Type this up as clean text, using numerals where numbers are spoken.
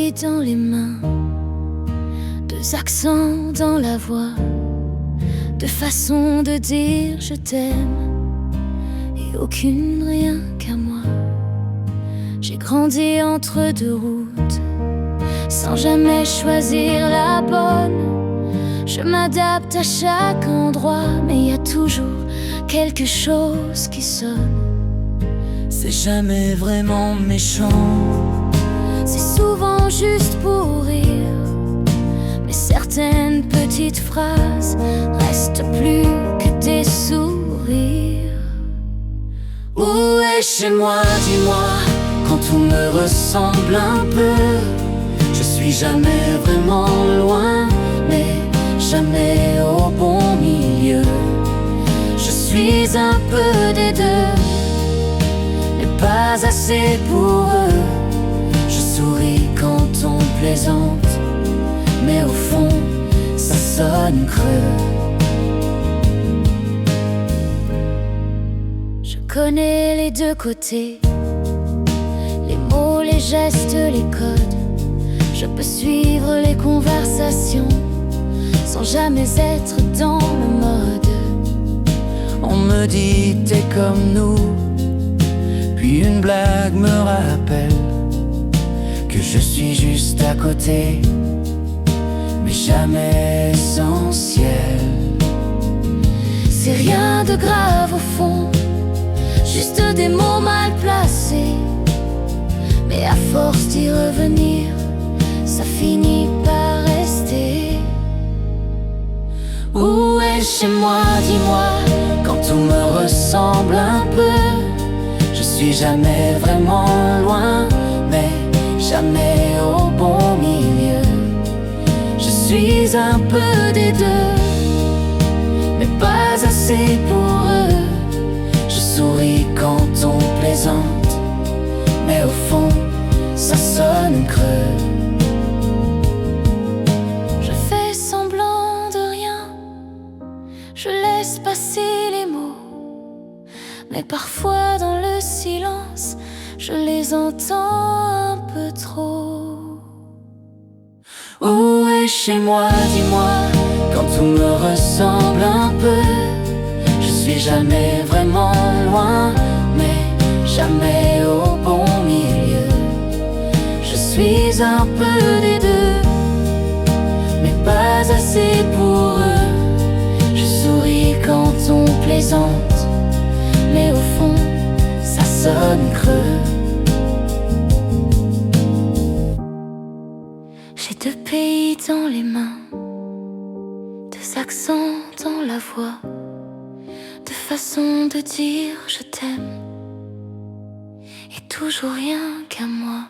pays dans les mains, deux accents dans la voix, deux façons de dire je t'aime, et aucune rien qu'à moi. J'ai grandi entre deux routes, sans jamais choisir la bonne. Je m'adapte à chaque endroit, mais y a toujours quelque chose qui sonne. C'est jamais vraiment méchant, c'est souvent juste pour rire, mais certaines petites phrases restent plus que des sourires. Où est chez moi, dis-moi, quand tout me ressemble un peu? Je suis jamais vraiment loin, mais jamais au bon milieu. Je suis un peu des deux, mais pas assez pour eux. Je souris quand on plaisante, mais au fond, ça sonne creux. Je connais les deux côtés, les mots, les gestes, les codes. Je peux suivre les conversations sans jamais être dans le mode. On me dit t'es comme nous, puis une blague me rappelle que je suis juste à côté, mais jamais essentiel. C'est rien de grave au fond, juste des mots mal placés, mais à force d'y revenir, ça finit par rester. Où est chez moi, dis-moi, quand tout me ressemble un peu? Je suis jamais vraiment loin, mais jamais au bon milieu. Je suis un peu des deux, mais pas assez pour eux. Je souris quand on plaisante, mais au fond, ça sonne creux. Je fais semblant de rien, je laisse passer les mots, mais parfois dans le silence, je les entends un peu trop. Où est chez moi, dis-moi, quand tout me ressemble un peu? Je suis jamais vraiment loin, mais jamais au bon milieu. Je suis un peu des deux, mais pas assez pour eux. Je souris quand on plaisante, mais au fond, ça sonne creux. J'ai deux pays dans les mains, deux accents dans la voix, deux façons de dire je t'aime, et toujours rien qu'à moi.